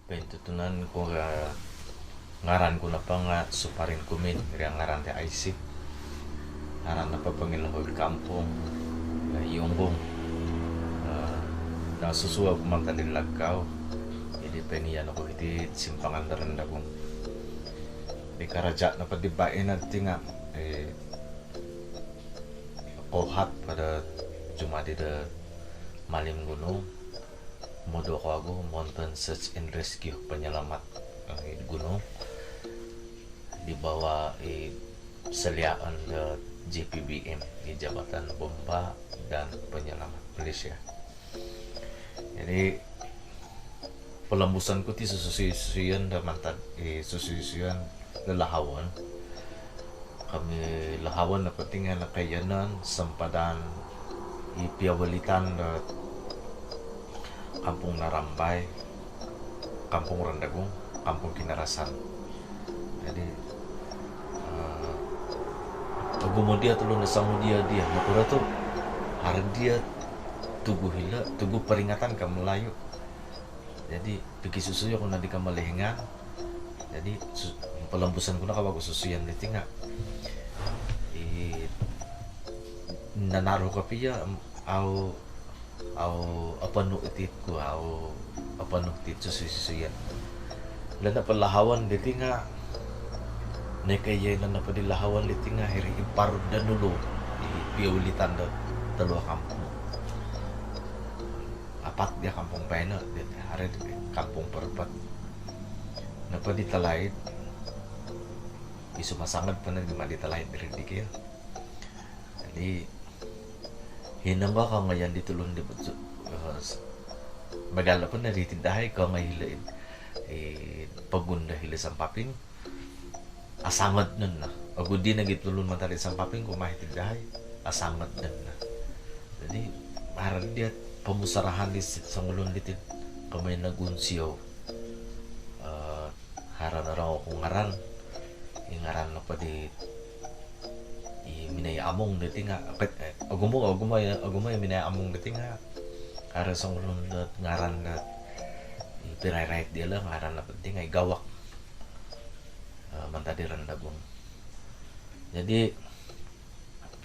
Pentutunan ko nga ngaran ko na pa nga suparin kumin nga ngaran ti IC. Ngaran na pa pangilahoy kampong Yonggong. Nasusuwa ko man talin lagkaw. Hindi peniyan ako iti simpangan na rin akong. Di karaja na pa dibain natin nga. Kohat pada jumadi da malim gunung. Modo ko ako Mountain Search and Rescue penyelamat gunung di bawah seliaan ke JPBM di Jabatan Bomba dan Penyelamat Malaysia. Jadi pelembusan ku ti susuyan dan mantan susuyan lelahawan kami lahawan na patingan na kayanan sempadan ipiawalitan na Kampung Narambay, Kampung Rendagung, Kampung Kinarasan. Jadi dia tulun nasangu dia makura tu hari dia tugu hila tugu peringatan ke Melayu. Jadi pergi susu aku nanti ke Malehengan. Jadi pelembusan kuna kabago susu yang ditinggal. Nanaruh kapia au apa nu itit ko au apa nu tit susuyan lana palahawan di tinga nekaya na napadilahawan di tinga hiri iparud dan dulu di piulitan da telua kampung apat dia kampung pena di hari di kampung perempat napa ditalait isu masangat pernah di ditalait dari dikil jadi hinamba ka ngayon ditulong di bagala ko na ritindahay ka ngayon pagunda hila sampaping asangat nun na agudi na gitulong matari sampaping kumahitindahay asangat nun na jadi harap dia pemusarahan di sangulun ditin kamay nagunsiyaw haran araw kong ngaran ngaran na pa di minay among dati nga agumay minay among dati nga ara sa ulun dat ngaran dat ipirayrait dia lang ngaran na penting ay gawak mantadi Rendagong jadi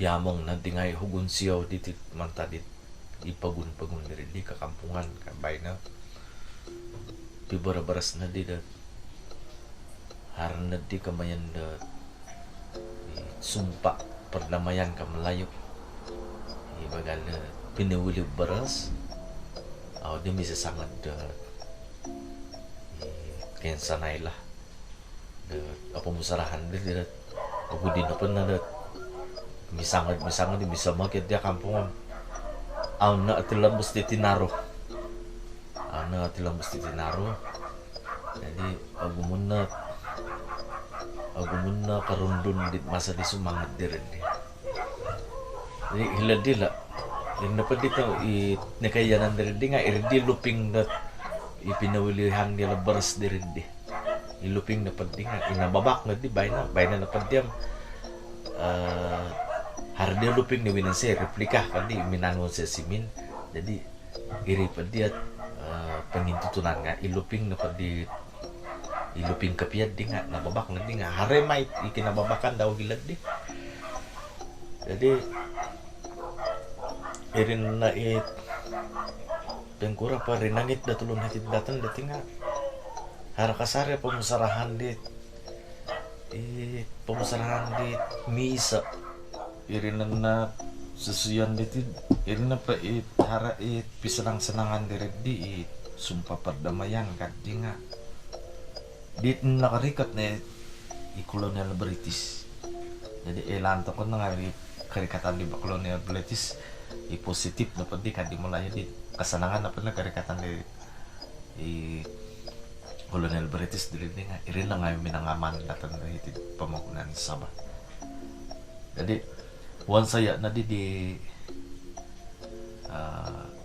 piamong nanti ngay hugun siyaw diti mantadi ipagun-pagun diri di kakampungan kabay na pibara-baras na di dat haran na di kamayan dat sumpa perdamaian ke Melayu bagal pinawili beras dia bisa sangat kensanay lah apa musarahan dia aku di depan ada misangat di bisa makin dia kampung na atilam mesti tinaruh jadi aku muna karundun di masa di sumangat dirin di. Jadi hilad dila. Yung dapat dito nakayanan dirin di nga irdi luping na ipinawilihan nila baras dirin di. Iluping dapat di nga inababak na di bayna dapat diam hardia luping ni winanse replika kadi minangon sa simin. Jadi iri pa dia pengintutunan nga iluping dapat di iluping kapiat di nga nababak na di nga haremay ikinababakan daw gilad di jadi irin na pengkura pa rinangit da tulun hatid datan dati nga harakasarya pemusarahan di misa irin na susuyan di irin na pa hara pisenang-senangan di sumpah perdamaian kan di nga di nakarikat na kolonial British jadi lanto ko na nga karikatan di kolonial British positif na pati kan di mulai di kasanangan na pala karikatan di kolonial British dili nga irin na nga minangaman datan na iti pamakunan sa Sabah jadi wan saya na di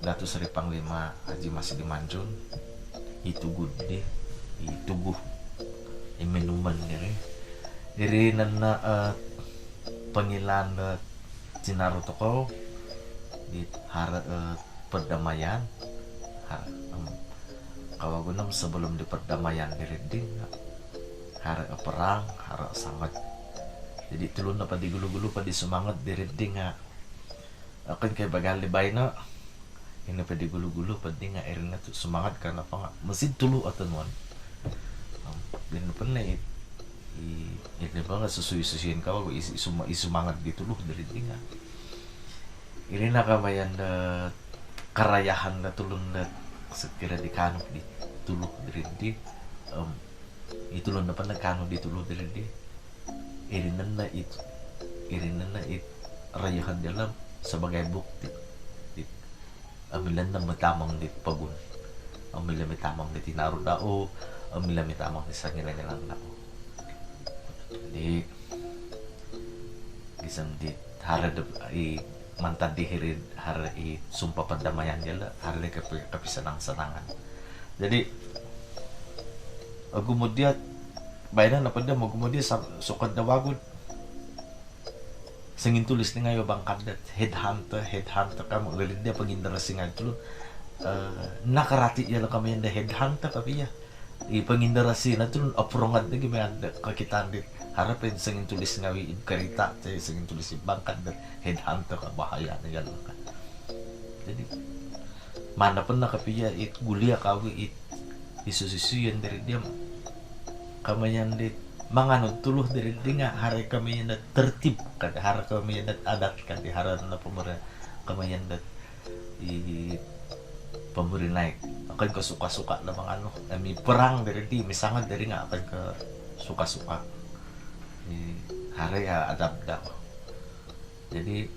Dato Seri Panglima Haji Masih di Manjun ituguh minuman diri na pengilan Cinaro toko di perdamaian kawagunam sebelum di perdamaian diriding hari perang hari sangat. Jadi tulun apa di gulu-gulu pa di semangat diriding akan kayak bagal di baina ini pa di gulu-gulu pa di nga erina tu semangat karena apa nga mesin tulu atau nuan din pernah ini ba nga susuy-susuyin ka isumangat di tulu diriding irina kamayan na karayahan na tulun na sekira di kanu di tulu diriding itulun na pa nagkanu di tulu diriding irinan na itu rayahan dalam sebagai bukti amilan na matamang di pagun amilan matamang di tinaro dao amilan matamang di sangilan nilang dao. Jadi isang di harap i mantan dihirid harap i sumpah perdamaian dia harap kapisanang-sanangan. Jadi kemudian bayaran apa dia mau kemudian sukat dawagud sengin tulis ni ngayo bang kadet headhunter kamu lilit dia penginterasi ngayo dulu nakarati ya lah kami yang headhunter tapi ya i penginterasi na tuh aprongat lagi may ada kakitaan dit harapin sengin tulis ngawi karita saya sengin tulis bang kadet headhunter ka bahaya na yan kan. Jadi mana pun na kapiya it gulia kawi it isusuyan dari dia kamayan dit manganod tuluh dari dinga hari kami yang tertib kan hari kami yang adat kan di hari na pemerintah kami yang di pemerintah naik akan ke suka-suka lamang ano kami perang dari di misalnya dari nggak akan ke suka-suka di hari ya adab dah. Jadi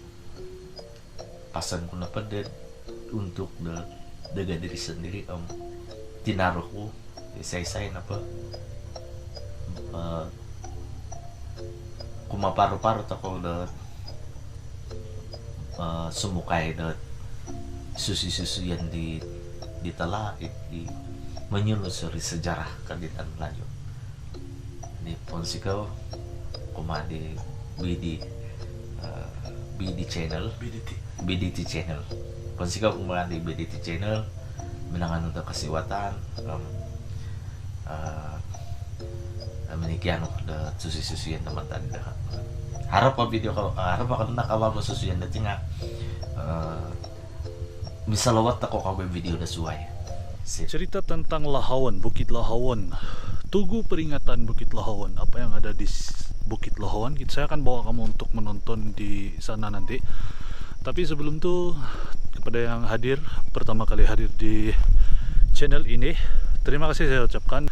pasan ko na pa din untuk daga diri sendiri tinaruh ko isay-say na pa kumaparu-paru ako na sumukay na susi-susiyan di talaik di menyusuri sejarah kanditan Melayu di Ponsikaw kumadi BD channel BDT channel Ponsikaw kumadi BDT channel menangan untuk kasiwatan menikian da susi-susiyan naman tanda harap pa video ko harap ako nakawa ko susiyan na tinga misalawat ako kagawin video na suway. Cerita tentang Lahawan, Bukit Lahawan, Tugu Peringatan Bukit Lahawan. Apa yang ada di Bukit Lahawan, saya akan bawa kamu untuk menonton di sana nanti. Tapi sebelum itu, kepada yang hadir pertama kali hadir di channel ini, terima kasih saya ucapkan.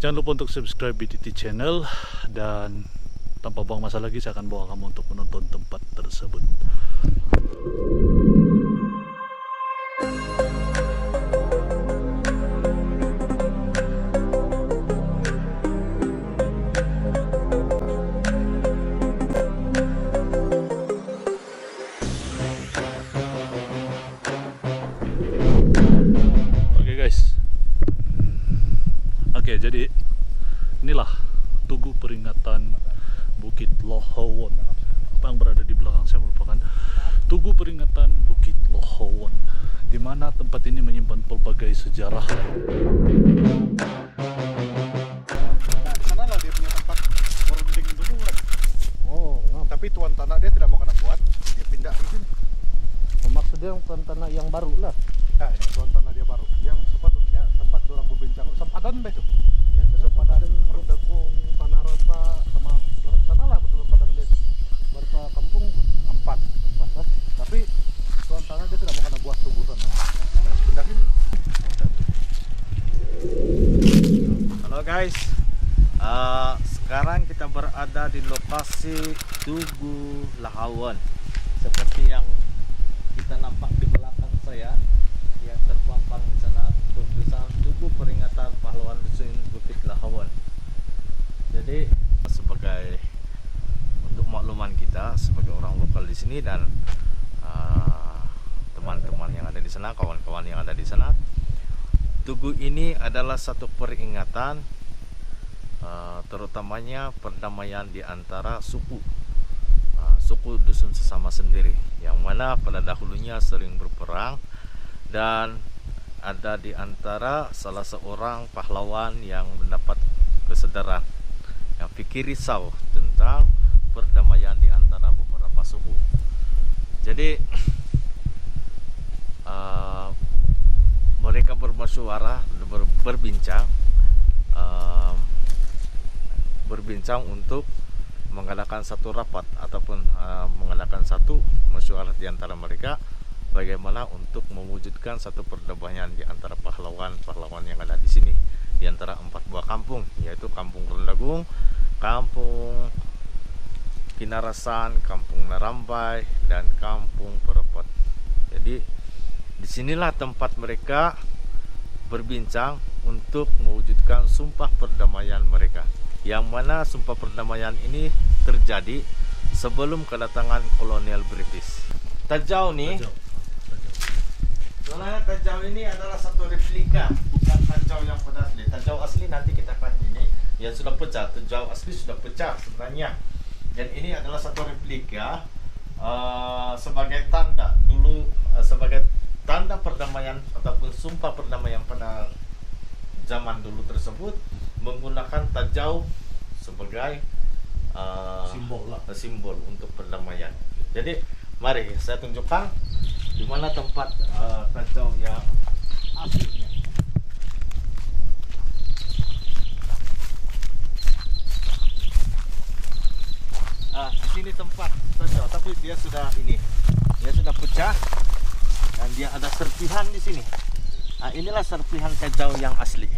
Jangan lupa untuk subscribe BDT channel, dan tanpa buang masa lagi saya akan bawa kamu untuk menonton tempat tersebut. Oke, jadi inilah Tugu Peringatan Bukit Lahawan. Apa yang berada di belakang saya merupakan Tugu Peringatan Bukit Lahawan, di mana tempat ini menyimpan pelbagai sejarah. Nah, di sana lah dia punya tempat berunding dulu kan. Oh, tapi tuan tanah dia tidak mau kena buat, dia pindah ke sini. Maksudnya yang tuan tanah yang baru lah. Nah, yang tuan tanah dia baru, yang sepatutnya tempat orang berbincang sempadan deh tuh. Ya, Sempadan Rendagung, Tanah Rata, sama sana lah betul sempadan dia. berapa kampung 4. Tapi tuan tanah dia tidak mau kena buat tubuh sana. Pindahin. Halo guys, sekarang kita berada di lokasi Tugu Lahawan. Seperti yang kita nampak di belakang saya, yang terpampang di sana, tulisan Tugu Peringatan Pahlawan Dusun Bukit Lahawan. Jadi sebagai untuk makluman kita sebagai orang lokal di sini dan teman-teman yang ada di sana, kawan-kawan yang ada di sana, Tugu ini adalah satu peringatan terutamanya perdamaian di antara suku dusun sesama sendiri, yang mana pada dahulunya sering berperang dan ada di antara salah seorang pahlawan yang mendapat kesadaran, yang pikir risau tentang perdamaian di antara beberapa suku. Jadi mereka bermusyawarah, berbincang untuk mengadakan satu rapat ataupun mengadakan satu musyawarah di antara mereka, bagaimana untuk mewujudkan satu perdamaian di antara pahlawan-pahlawan yang ada di sini, di antara 4 buah kampung, yaitu Kampung Rondagung, Kampung Kinarasan, Kampung Narambai, dan Kampung Perepot. Jadi disinilah tempat mereka berbincang untuk mewujudkan sumpah perdamaian mereka, yang mana sumpah perdamaian ini terjadi sebelum kedatangan kolonial British. Tajau nih, soalnya Tajau ini adalah satu replika, bukan Tajau yang pada asli. Tajau asli nanti kita akan ini yang sudah pecah. Tajau asli sudah pecah sebenarnya, dan ini adalah satu replika sebagai tanda dulu, sebagai tanda perdamaian ataupun sumpah perdamaian pada zaman dulu tersebut, menggunakan Tajau sebagai simbol untuk perdamaian. Jadi mari saya tunjukkan di mana tempat Tajau yang aslinya. Di sini tempat Tajau, tapi dia sudah pecah dan dia ada serpihan di sini. Inilah serpihan Tajau yang asli.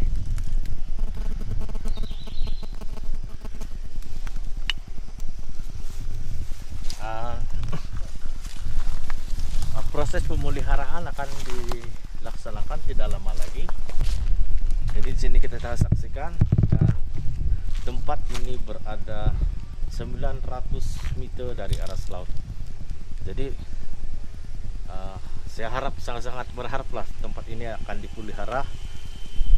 Proses pemeliharaan akan dilaksanakan tidak lama lagi. Jadi di sini kita saksikan, dan tempat ini berada 900 meter dari aras laut. Jadi saya harap, sangat-sangat berharaplah tempat ini akan dipelihara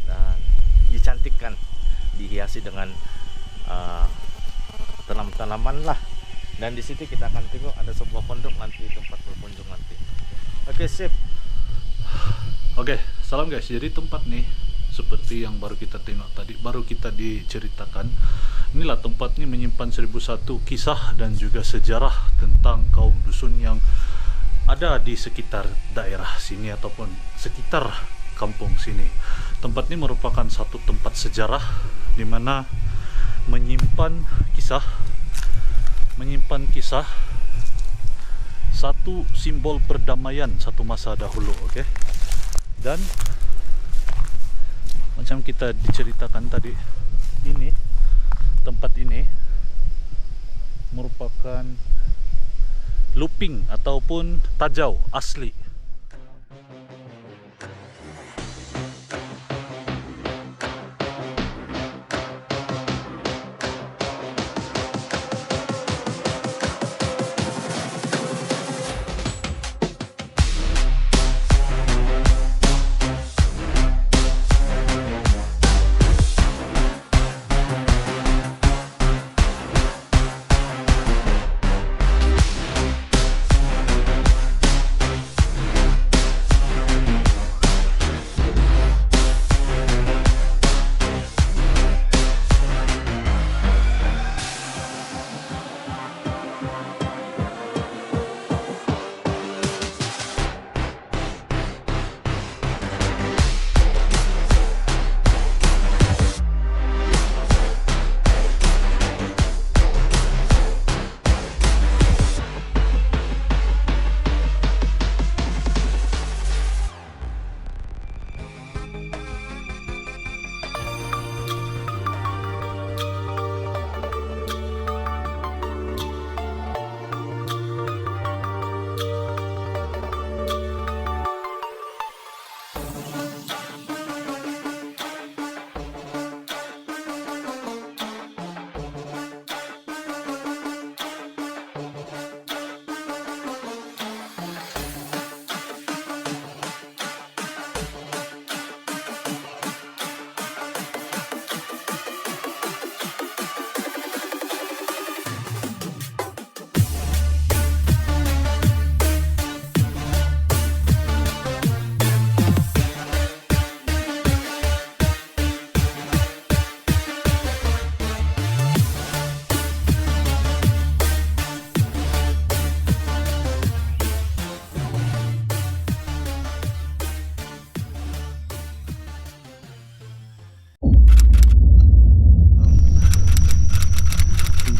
dan dicantikkan, dihiasi dengan tanam-tanaman lah. Dan di situ kita akan tengok ada sebuah pondok nanti, tempat berkunjung nanti. Oke, sip. Oke, salam guys. Jadi tempat nih seperti yang baru kita tengok tadi, baru kita diceritakan. Inilah tempat ini menyimpan 1001 kisah dan juga sejarah tentang kaum dusun yang ada di sekitar daerah sini ataupun sekitar kampung sini. Tempat ini merupakan satu tempat sejarah di mana menyimpan kisah, satu simbol perdamaian satu masa dahulu, oke? Dan macam kita diceritakan tadi, ini tempat ini merupakan looping ataupun Tajau asli.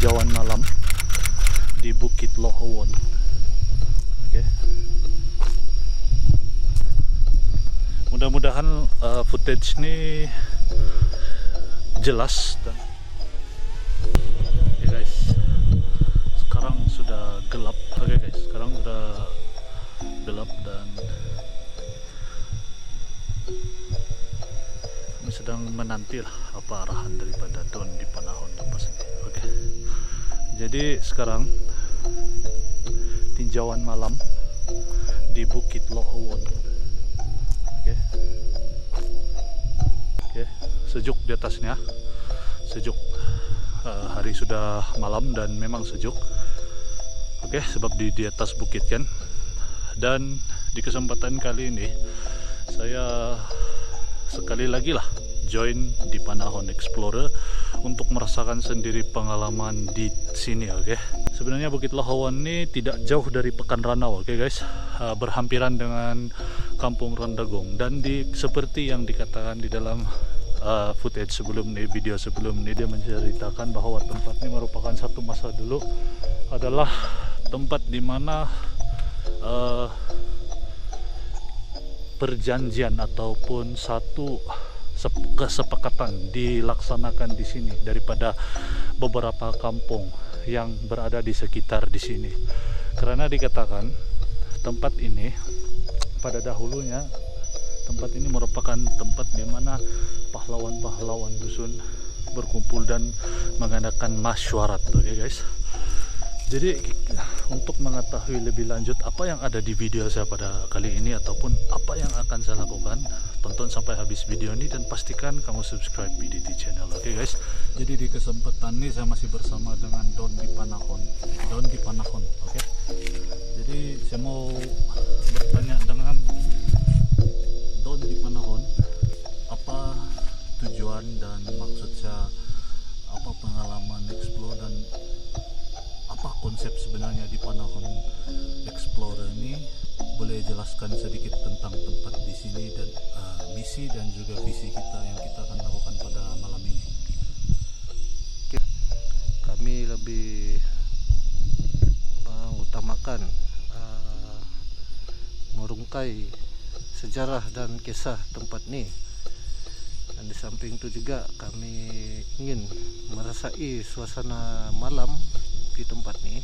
tinjauan malam di Bukit Lohowon. Oke. Mudah-mudahan footage ini jelas dan oke guys, sekarang sudah gelap. Oke guys, sekarang sudah gelap dan kami sedang menanti lah apa arahan daripada Don di Panahon lepas ini. Oke, jadi sekarang tinjauan malam di Bukit Lohowon. Oke, oke, sejuk di atasnya, sejuk. Hari sudah malam dan memang sejuk. Oke, sebab di atas bukit kan. Dan di kesempatan kali ini saya sekali lagi lah join di Panahon Explorer untuk merasakan sendiri pengalaman di sini. Oke, sebenarnya Bukit Lohowon ini tidak jauh dari Pekan Ranau. Oke guys, berhampiran dengan Kampung Rondagong, dan seperti yang dikatakan di dalam footage sebelum ini, video sebelum ini, dia menceritakan bahwa tempat ini merupakan satu masa dulu adalah tempat di mana perjanjian ataupun satu kesepakatan dilaksanakan di sini daripada beberapa kampung yang berada di sekitar di sini. Karena dikatakan tempat ini pada dahulunya, tempat ini merupakan tempat di mana pahlawan-pahlawan dusun berkumpul dan mengadakan masywarat. Oke guys, jadi untuk mengetahui lebih lanjut apa yang ada di video saya pada kali ini ataupun apa yang akan saya lakukan, tonton sampai habis video ini dan pastikan kamu subscribe BDT channel. Oke guys, jadi di kesempatan ini saya masih bersama dengan Don di Panahon. Don di Panahon. Oke, jadi saya mau bertanya dengan Don di Panahon, apa tujuan dan maksud saya, apa pengalaman explore dan apa konsep sebenarnya di Panahon Explorer ini. Boleh jelaskan sedikit tentang tempat di sini dan misi dan juga visi kita yang kita akan lakukan pada malam ini. Kami lebih mengutamakan merungkai sejarah dan kisah tempat ini. Dan di samping itu juga kami ingin merasai suasana malam di tempat ini,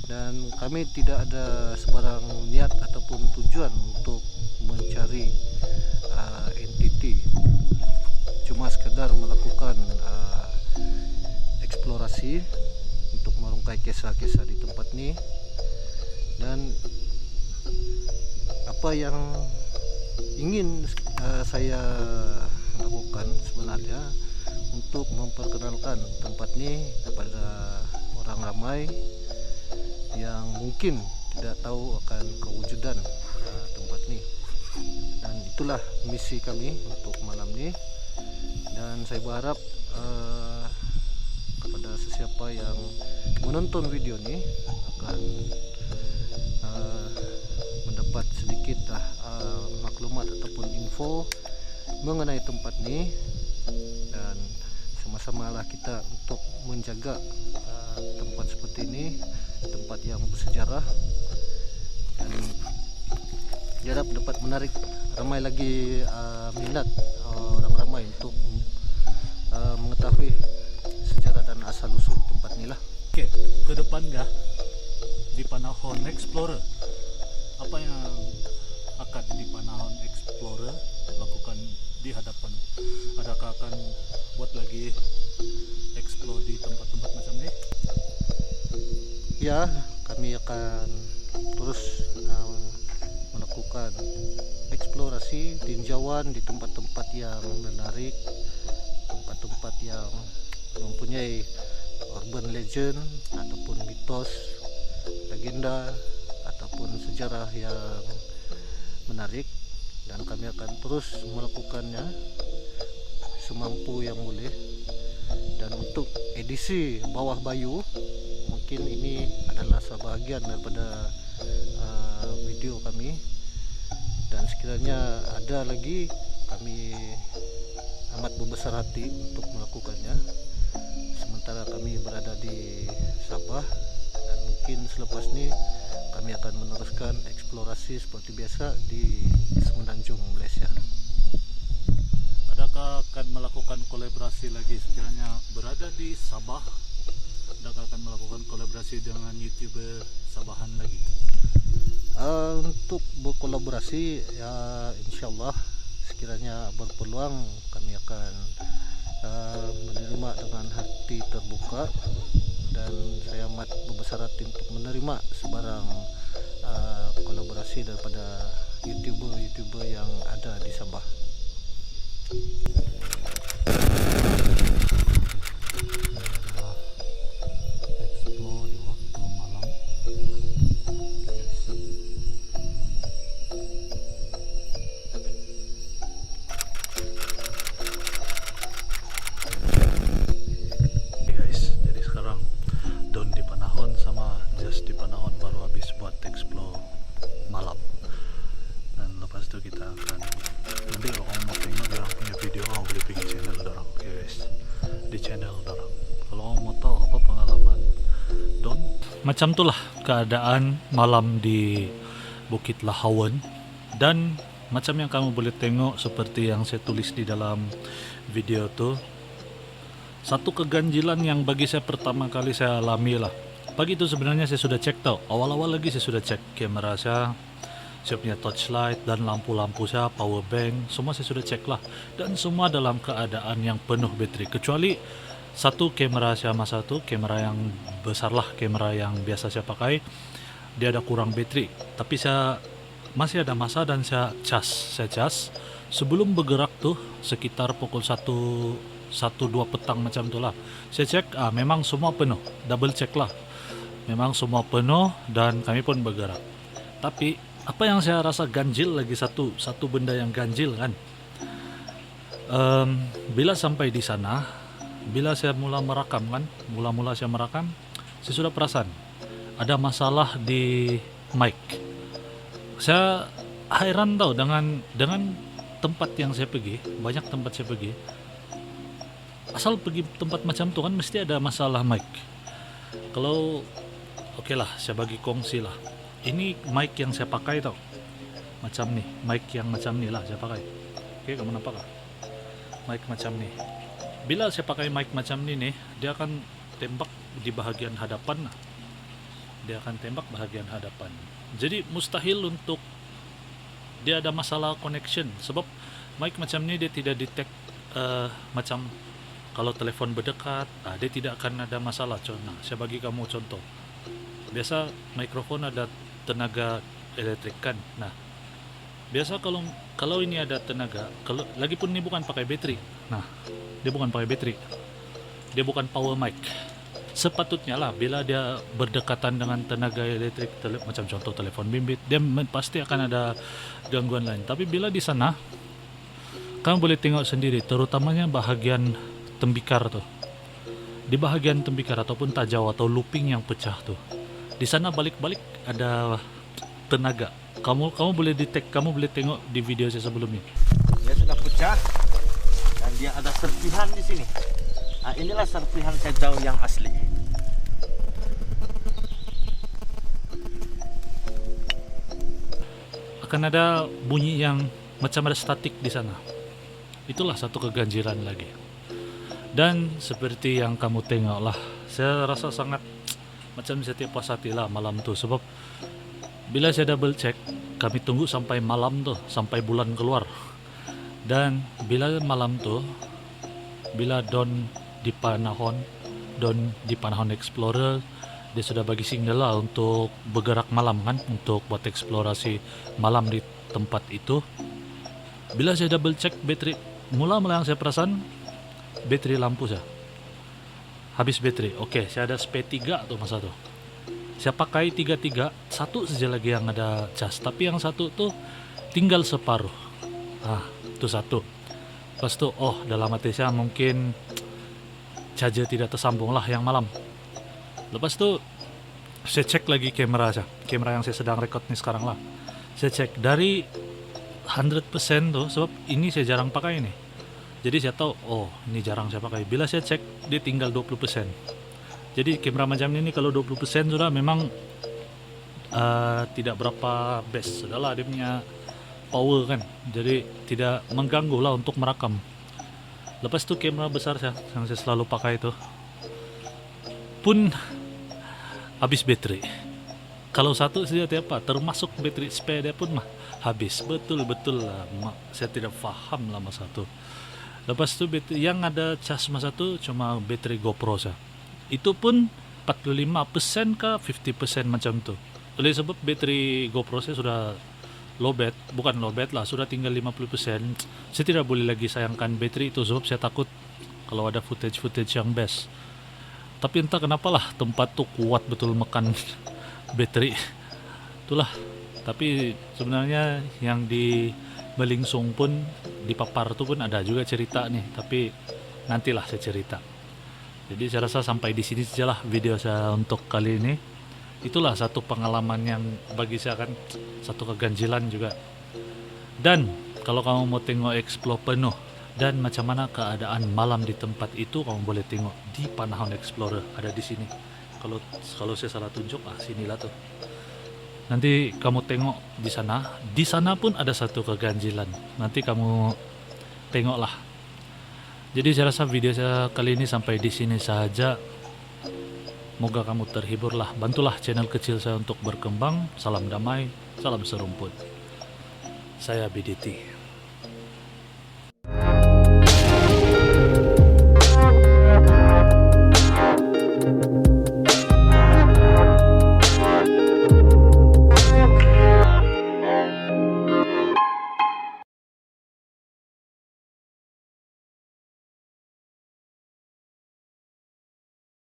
dan kami tidak ada sebarang niat ataupun tujuan untuk mencari entiti, cuma sekedar melakukan eksplorasi untuk merungkai kisah-kisah di tempat ini. Dan apa yang ingin saya lakukan sebenarnya untuk memperkenalkan tempat ini kepada orang ramai yang mungkin tidak tahu akan kewujudan tempat ini. Dan itulah misi kami untuk malam ini, dan saya berharap kepada sesiapa yang menonton video ini akan mendapat sedikit maklumat ataupun info mengenai tempat ini, dan sama-samalah kita untuk menjaga tempat seperti ini, tempat yang bersejarah, dan harap dapat menarik ramai lagi minat orang ramai untuk mengetahui sejarah dan asal usul tempat ini lah. Oke, ke depan kah di Panahon Explorer, apa yang akan di Panahon Explorer lakukan di hadapan? Adakah akan buat lagi explore di tempat-tempat macam ini? Ya, kami akan terus melakukan eksplorasi, tinjauan di tempat-tempat yang menarik, tempat-tempat yang mempunyai urban legend ataupun mitos, legenda ataupun sejarah yang menarik, dan kami akan terus melakukannya semampu yang boleh. Dan untuk edisi Bawah Bayu, mungkin ini adalah sebahagian daripada video kami, dan sekiranya ada lagi, kami amat berbesar hati untuk melakukannya. sementara kami berada di Sabah, dan mungkin selepas ini kami akan meneruskan eksplorasi seperti biasa di Semenanjung, Malaysia. Adakah akan melakukan kolaborasi lagi sekiranya berada di Sabah? Adakah akan melakukan kolaborasi dengan YouTuber Sabahan lagi? Untuk berkolaborasi, ya insyaallah sekiranya berpeluang kami akan menerima dengan hati terbuka, dan saya amat berbesar hati untuk menerima sebarang kolaborasi daripada YouTuber yang ada di Sabah. Explore di waktu malam. Oke guys, jadi sekarang Don di Panahon sama Just di Panahon baru habis buat explore malam. Dan lepas itu kita akan, nanti kalau kamu mau tengok dorang punya video, kamu boleh pergi channel dorang. Oke guys, di channel dorang. Kalau kamu mau tahu apa pengalaman Don, macam itulah keadaan malam di Bukit Lahawan. Dan macam yang kamu boleh tengok seperti yang saya tulis di dalam video tuh, satu keganjilan yang bagi saya pertama kali saya alami lah. Pagi itu sebenarnya saya sudah cek tau, awal-awal lagi saya sudah cek kamera saya punya torchlight dan lampu-lampu saya, power bank, semua saya sudah cek lah. Dan semua dalam keadaan yang penuh bateri, kecuali satu kamera saya, kamera yang besar lah, kamera yang biasa saya pakai, dia ada kurang bateri. Tapi saya masih ada masa dan saya cas. Sebelum bergerak tuh sekitar pukul 1-2 petang macam itulah. Saya cek, memang semua penuh, double check lah. Memang semua penuh dan kami pun bergerak. Tapi apa yang saya rasa ganjil lagi, satu benda yang ganjil kan. Bila sampai di sana, bila saya mula saya merakam, saya sudah perasan ada masalah di mic. Saya heran tau dengan tempat yang saya pergi, banyak tempat saya pergi. Asal pergi tempat macam tu kan mesti ada masalah mic. Kalau oke lah, saya bagi kongsi lah. Ini mic yang saya pakai tau, macam nih, mic yang macam ni lah saya pakai. Oke, kamu nampak kah? Mic macam ni. Bila saya pakai mic macam ni nih, dia akan tembak di bahagian hadapan. Dia akan tembak bahagian hadapan. Jadi mustahil untuk dia ada masalah connection, sebab mic macam ni dia tidak detect macam kalau telepon berdekat, dia tidak akan ada masalah. Nah, saya bagi kamu contoh. Biasa mikrofon ada tenaga elektrik kan. Nah, biasa kalau ini ada tenaga, kalau lagipun ini bukan pakai bateri. Nah, dia bukan pakai bateri. Dia bukan power mic. Sepatutnya lah bila dia berdekatan dengan tenaga elektrik, macam contoh telepon bimbit, dia pasti akan ada gangguan lain. Tapi bila di sana, kamu boleh tengok sendiri, terutamanya bahagian tembikar tuh. Di bahagian tembikar ataupun tajau atau looping yang pecah tuh. Di sana balik-balik ada tenaga. Kamu boleh detect, kamu boleh tengok di video saya sebelum ini. Dia sudah pecah dan dia ada serpihan di sini. Nah, inilah serpihan kacau yang asli. Akan ada bunyi yang macam ada statik di sana. Itulah satu keganjilan lagi. Dan seperti yang kamu tengok lah, saya rasa sangat macam saya tiap puas hati lah malam tu. Sebab bila saya double check, kami tunggu sampai malam tu, sampai bulan keluar. Dan bila malam tu, bila Don di Panahon Explorer, dia sudah bagi signal lah untuk bergerak malam kan, untuk buat eksplorasi malam di tempat itu. Bila saya double check bateri, mula yang saya perasan bateri lampu saya habis bateri. Oke, saya ada spare 3 tuh masa tuh. Saya pakai 3, satu saja lagi yang ada cas, tapi yang satu tuh tinggal separuh. Itu satu. Lepas itu, dalam hati saya mungkin charger tidak tersambung lah yang malam. Lepas itu saya cek lagi kamera saya, kamera yang saya sedang record nih sekarang lah. Saya cek dari 100% tuh, sebab ini saya jarang pakai nih. Jadi saya tahu, oh ini jarang saya pakai. Bila saya cek, dia tinggal 20%. Jadi kamera macam ini kalau 20% sudah memang tidak berapa best. Sudahlah dia punya power kan. Jadi tidak mengganggu lah untuk merekam. Lepas itu kamera besar yang saya selalu pakai itu pun habis baterai. Kalau satu saja apa, termasuk baterai spare dia pun mah habis. Betul-betul lah, saya tidak paham lah masa itu. Lepas itu yang ada cas masa itu cuma baterai GoPro saja. Itu pun 45% kah 50% macam tu. Oleh sebab baterai GoPro saya sudah lowbat, bukan lowbat lah, sudah tinggal 50%. Saya tidak boleh lagi sayangkan baterai itu sebab saya takut kalau ada footage yang best. Tapi entah kenapa lah tempat tu kuat betul makan baterai. Itulah. Tapi sebenarnya yang di Melingsung pun di Papar tu pun ada juga cerita nih, tapi nantilah saya cerita. Jadi saya rasa sampai di sini sajalah video saya untuk kali ini. Itulah satu pengalaman yang bagi saya kan satu keganjilan juga. Dan kalau kamu mau tengok explore penuh dan macam mana keadaan malam di tempat itu, kamu boleh tengok di Panahan Explorer, ada di sini. Kalau saya salah tunjuk, sinilah tuh. Nanti kamu tengok di sana. Di sana pun ada satu keganjilan. Nanti kamu tengoklah. Jadi saya rasa video saya kali ini sampai di sini saja. Moga kamu terhiburlah. Bantulah channel kecil saya untuk berkembang. Salam damai, salam serumput. Saya BDT.